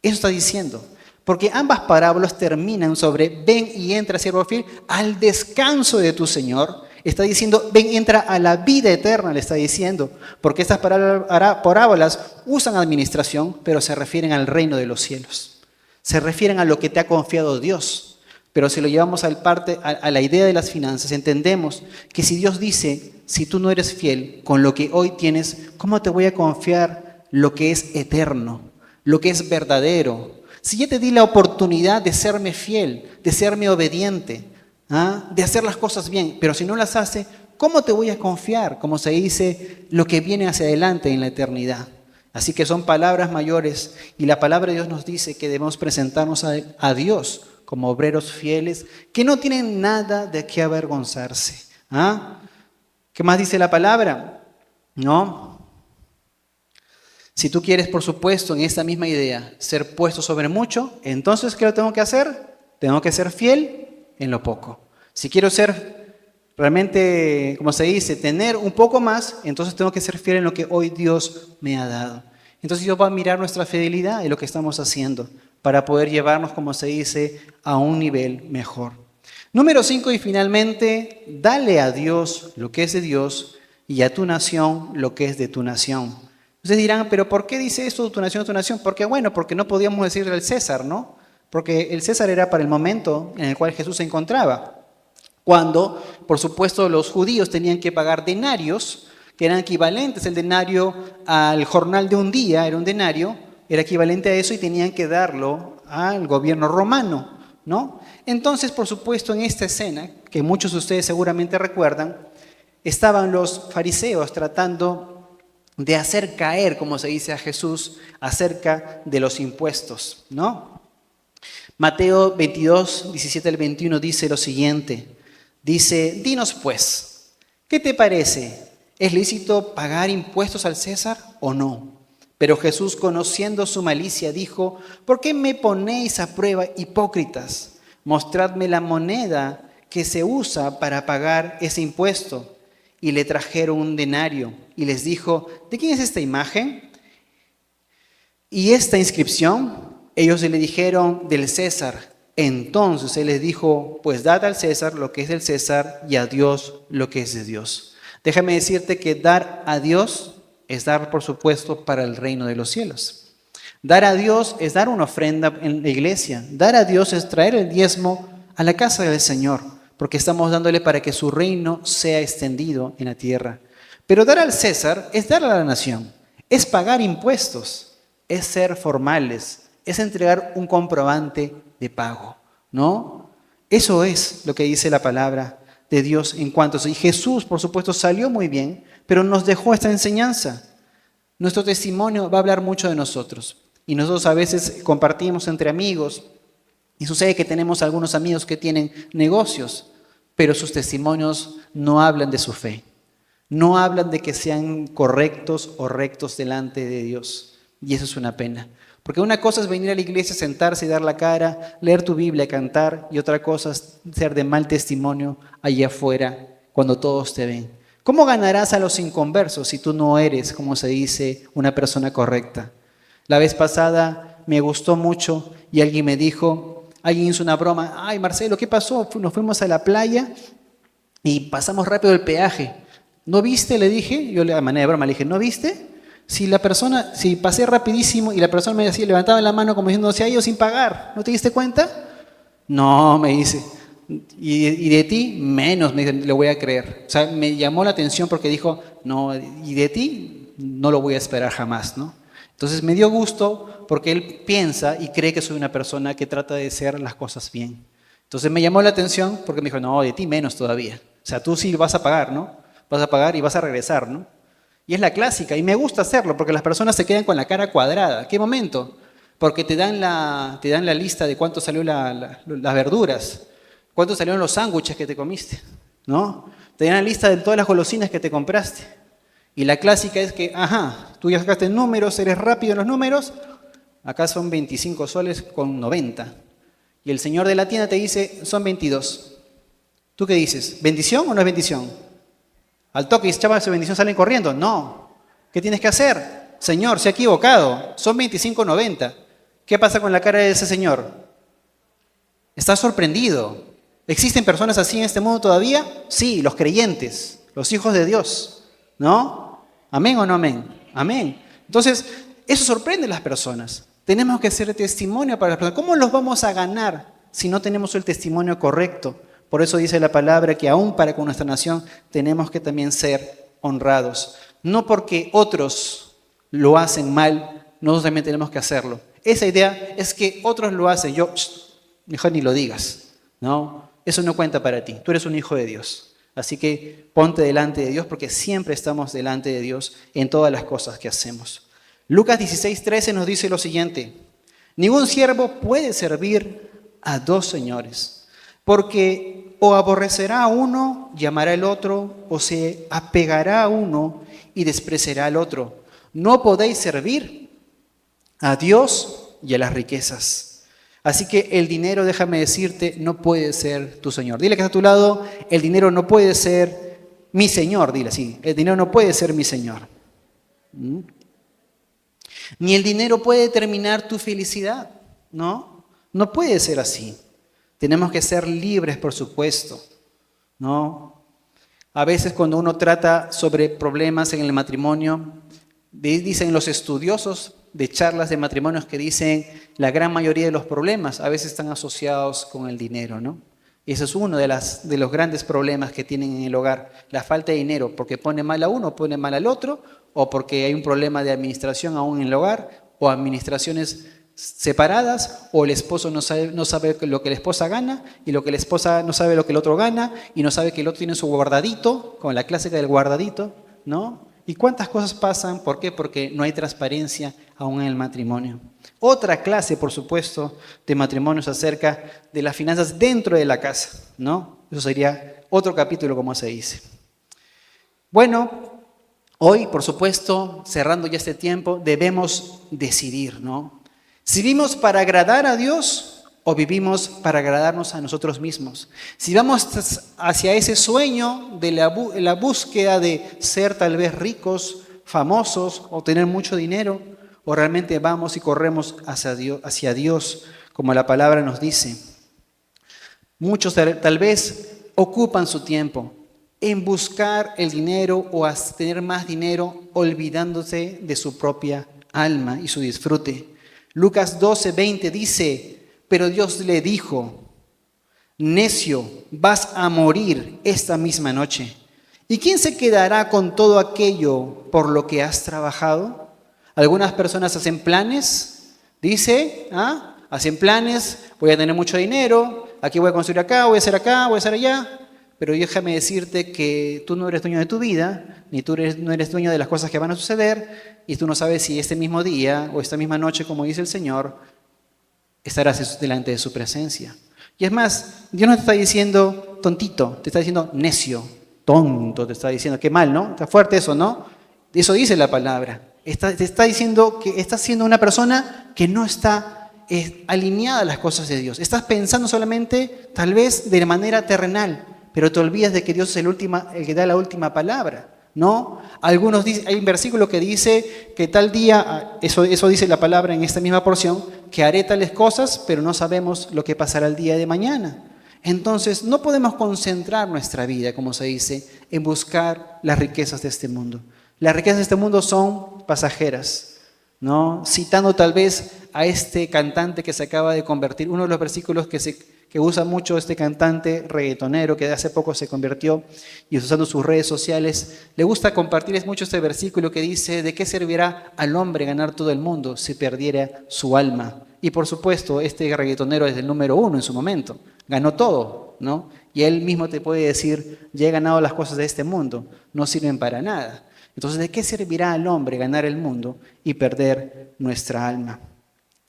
Eso está diciendo. Porque ambas parábolas terminan sobre ven y entra, siervo fiel, al descanso de tu Señor. Está diciendo, ven, entra a la vida eterna, le está diciendo. Porque estas parábolas usan administración, pero se refieren al reino de los cielos. Se refieren a lo que te ha confiado Dios. Pero si lo llevamos a la idea de las finanzas, entendemos que si Dios dice, si tú no eres fiel con lo que hoy tienes, ¿cómo te voy a confiar lo que es eterno, lo que es verdadero? Si ya te di la oportunidad de serme fiel, de serme obediente, de hacer las cosas bien, pero si no las hace, ¿cómo te voy a confiar? Como se dice, lo que viene hacia adelante en la eternidad. Así que son palabras mayores y la palabra de Dios nos dice que debemos presentarnos a Dios como obreros fieles que no tienen nada de qué avergonzarse. ¿Qué más dice la palabra? No. Si tú quieres, por supuesto, en esta misma idea, ser puesto sobre mucho, entonces, ¿qué lo tengo que hacer? Tengo que ser fiel en lo poco. Si quiero ser realmente, como se dice, tener un poco más, entonces tengo que ser fiel en lo que hoy Dios me ha dado. Entonces Dios va a mirar nuestra fidelidad en lo que estamos haciendo para poder llevarnos, como se dice, a un nivel mejor. Número 5, y finalmente, dale a Dios lo que es de Dios y a tu nación lo que es de tu nación. Ustedes dirán, ¿pero por qué dice esto de tu nación, tu nación? Porque porque no podíamos decirle al César, ¿no? Porque el César era para el momento en el cual Jesús se encontraba. cuando, por supuesto, los judíos tenían que pagar denarios, que eran equivalentes. El denario al jornal de un día, era un denario, era equivalente a eso y tenían que darlo al gobierno romano, ¿no? Entonces, por supuesto, en esta escena, que muchos de ustedes seguramente recuerdan, estaban los fariseos tratando de hacer caer, como se dice a Jesús, acerca de los impuestos, ¿no? Mateo 22, 17 al 21 dice lo siguiente, dice, dinos pues, ¿qué te parece? ¿Es lícito pagar impuestos al César o no? Pero Jesús, conociendo su malicia, dijo, ¿por qué me ponéis a prueba, hipócritas? Mostradme la moneda que se usa para pagar ese impuesto. Y le trajeron un denario y les dijo, ¿de quién es esta imagen? Y esta inscripción, ellos le dijeron, del César. Entonces él les dijo, pues dad al César lo que es del César y a Dios lo que es de Dios. Déjame decirte que dar a Dios es dar, por supuesto, para el reino de los cielos. Dar a Dios es dar una ofrenda en la iglesia. Dar a Dios es traer el diezmo a la casa del Señor, porque estamos dándole para que su reino sea extendido en la tierra. Pero dar al César es dar a la nación, es pagar impuestos, es ser formales, es entregar un comprobante de pago, ¿no? Eso es lo que dice la palabra de Dios en cuanto a eso. Y Jesús, por supuesto, salió muy bien, pero nos dejó esta enseñanza. Nuestro testimonio va a hablar mucho de nosotros. Y nosotros a veces compartimos entre amigos, y sucede que tenemos algunos amigos que tienen negocios, pero sus testimonios no hablan de su fe. No hablan de que sean correctos o rectos delante de Dios. Y eso es una pena. Porque una cosa es venir a la iglesia, sentarse y dar la cara, leer tu Biblia, cantar, y otra cosa es ser de mal testimonio allá afuera cuando todos te ven. ¿Cómo ganarás a los inconversos si tú no eres, como se dice, una persona correcta? La vez pasada me gustó mucho y alguien me dijo, alguien hizo una broma, ay Marcelo, ¿qué pasó? Nos fuimos a la playa y pasamos rápido el peaje. ¿No viste? Le dije, yo a manera de broma le dije, ¿no viste? Si pasé rapidísimo y la persona me decía, levantaba la mano como diciendo, se ha ido sin pagar, ¿no te diste cuenta? No, me dice, y de ti menos, me dice, le voy a creer. O sea, me llamó la atención porque dijo, no, y de ti no lo voy a esperar jamás, ¿no? Entonces me dio gusto porque él piensa y cree que soy una persona que trata de hacer las cosas bien. Entonces me llamó la atención porque me dijo, no, de ti menos todavía. O sea, tú sí vas a pagar, ¿no? Vas a pagar y vas a regresar, ¿no? Y es la clásica, y me gusta hacerlo porque las personas se quedan con la cara cuadrada. ¿Qué momento? Porque te dan la lista de cuánto salió las verduras, cuánto salieron los sándwiches que te comiste, ¿no? Te dan la lista de todas las golosinas que te compraste. Y la clásica es que, tú ya sacaste números, eres rápido en los números, acá son 25 soles con 90. Y el señor de la tienda te dice, son 22. ¿Tú qué dices? ¿Bendición o no es bendición? Al toque y chaval, esa bendición salen corriendo. No. ¿Qué tienes que hacer? Señor, se ha equivocado. Son 25.90. ¿Qué pasa con la cara de ese señor? Está sorprendido. ¿Existen personas así en este mundo todavía? Sí, los creyentes, los hijos de Dios. ¿No? ¿Amén o no amén? Amén. Entonces, eso sorprende a las personas. Tenemos que ser testimonio para las personas. ¿Cómo los vamos a ganar si no tenemos el testimonio correcto? Por eso dice la palabra que aún para con nuestra nación tenemos que también ser honrados. No porque otros lo hacen mal, nosotros también tenemos que hacerlo. Esa idea es que otros lo hacen, mejor ni lo digas, ¿no? Eso no cuenta para ti, tú eres un hijo de Dios. Así que ponte delante de Dios porque siempre estamos delante de Dios en todas las cosas que hacemos. Lucas 16:13 nos dice lo siguiente, ningún siervo puede servir a dos señores. Porque o aborrecerá a uno y amará al otro, o se apegará a uno y despreciará al otro. No podéis servir a Dios y a las riquezas. Así que el dinero, déjame decirte, no puede ser tu Señor. Dile que está a tu lado, el dinero no puede ser mi Señor, dile así, el dinero no puede ser mi Señor. Ni el dinero puede determinar tu felicidad, ¿no? No puede ser así. Tenemos que ser libres, por supuesto, ¿no? A veces cuando uno trata sobre problemas en el matrimonio, dicen los estudiosos de charlas de matrimonios que dicen la gran mayoría de los problemas a veces están asociados con el dinero, ¿no? Y eso es uno de los grandes problemas que tienen en el hogar, la falta de dinero, porque pone mal a uno, pone mal al otro, o porque hay un problema de administración aún en el hogar, o administraciones separadas, o el esposo no sabe lo que la esposa gana, y lo que la esposa no sabe lo que el otro gana, y no sabe que el otro tiene su guardadito, como la clásica del guardadito, ¿no? ¿Y cuántas cosas pasan? ¿Por qué? Porque no hay transparencia aún en el matrimonio. Otra clase, por supuesto, de matrimonios acerca de las finanzas dentro de la casa, ¿no? Eso sería otro capítulo, como se dice. Bueno, hoy, por supuesto, cerrando ya este tiempo, debemos decidir, ¿no? Si vivimos para agradar a Dios o vivimos para agradarnos a nosotros mismos. Si vamos hacia ese sueño de la búsqueda de ser tal vez ricos, famosos o tener mucho dinero, o realmente vamos y corremos hacia Dios, como la palabra nos dice. Muchos tal vez ocupan su tiempo en buscar el dinero o a tener más dinero, olvidándose de su propia alma y su disfrute. Lucas 12:20 dice, pero Dios le dijo, necio, vas a morir esta misma noche. ¿Y quién se quedará con todo aquello por lo que has trabajado? Algunas personas hacen planes, dice, hacen planes, voy a tener mucho dinero, aquí voy a construir acá, voy a hacer allá, pero déjame decirte que tú no eres dueño de tu vida, ni tú no eres dueño de las cosas que van a suceder, y tú no sabes si este mismo día o esta misma noche, como dice el Señor, estarás delante de su presencia. Y es más, Dios no te está diciendo tontito, te está diciendo necio, tonto, te está diciendo, qué mal, ¿no? Está fuerte eso, ¿no? Eso dice la palabra. Te está diciendo que estás siendo una persona que no está alineada a las cosas de Dios. Estás pensando solamente, tal vez, de manera terrenal, pero te olvidas de que Dios es el que da la última palabra, ¿no? Algunos dicen, hay un versículo que dice que tal día, eso dice la palabra en esta misma porción, que haré tales cosas, pero no sabemos lo que pasará el día de mañana. Entonces, no podemos concentrar nuestra vida, como se dice, en buscar las riquezas de este mundo. Las riquezas de este mundo son pasajeras, ¿no? Citando tal vez a este cantante que se acaba de convertir, uno de los versículos que usa mucho este cantante reggaetonero que hace poco se convirtió y usando sus redes sociales, le gusta compartir mucho este versículo que dice, ¿de qué servirá al hombre ganar todo el mundo si perdiera su alma? Y por supuesto, este reggaetonero es el número 1 en su momento, ganó todo, ¿no? Y él mismo te puede decir, ya he ganado las cosas de este mundo, no sirven para nada. Entonces, ¿de qué servirá al hombre ganar el mundo y perder nuestra alma?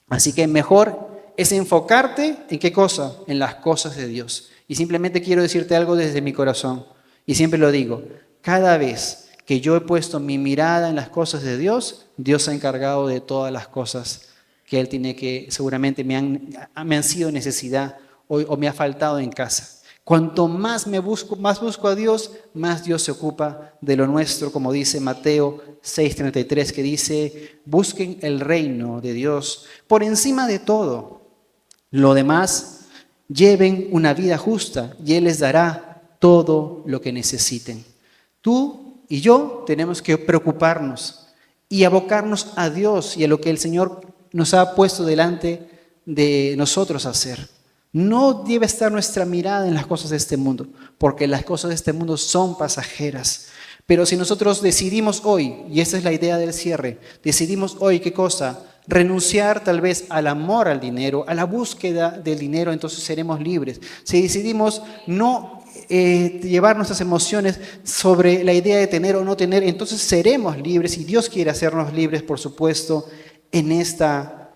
Así que mejor es enfocarte en qué cosa, en las cosas de Dios. Y simplemente quiero decirte algo desde mi corazón. Y siempre lo digo, cada vez que yo he puesto mi mirada en las cosas de Dios, Dios se ha encargado de todas las cosas que Él tiene que, seguramente me han sido necesidad o me ha faltado en casa. Cuanto más busco a Dios, más Dios se ocupa de lo nuestro, como dice Mateo 6:33, que dice, busquen el reino de Dios por encima de todo. Lo demás, lleven una vida justa y Él les dará todo lo que necesiten. Tú y yo tenemos que preocuparnos y abocarnos a Dios y a lo que el Señor nos ha puesto delante de nosotros hacer. No debe estar nuestra mirada en las cosas de este mundo, porque las cosas de este mundo son pasajeras. Pero si nosotros decidimos hoy, y esa es la idea del cierre, decidimos hoy, ¿qué cosa? Renunciar tal vez al amor al dinero, a la búsqueda del dinero, entonces seremos libres. Si decidimos no llevar nuestras emociones sobre la idea de tener o no tener, entonces seremos libres y Dios quiere hacernos libres, por supuesto, en esta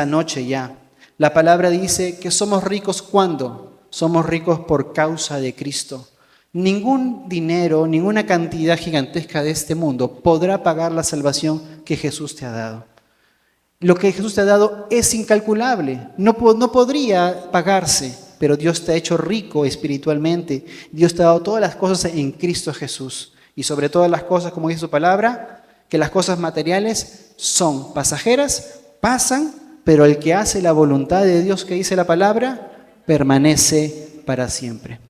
noche ya. La palabra dice que somos ricos ¿cuándo? Somos ricos por causa de Cristo. Ningún dinero, ninguna cantidad gigantesca de este mundo podrá pagar la salvación que Jesús te ha dado. Lo que Jesús te ha dado es incalculable, no podría pagarse, pero Dios te ha hecho rico espiritualmente. Dios te ha dado todas las cosas en Cristo Jesús. Y sobre todas las cosas, como dice su palabra, que las cosas materiales son pasajeras, pasan, pero el que hace la voluntad de Dios que dice la palabra, permanece para siempre.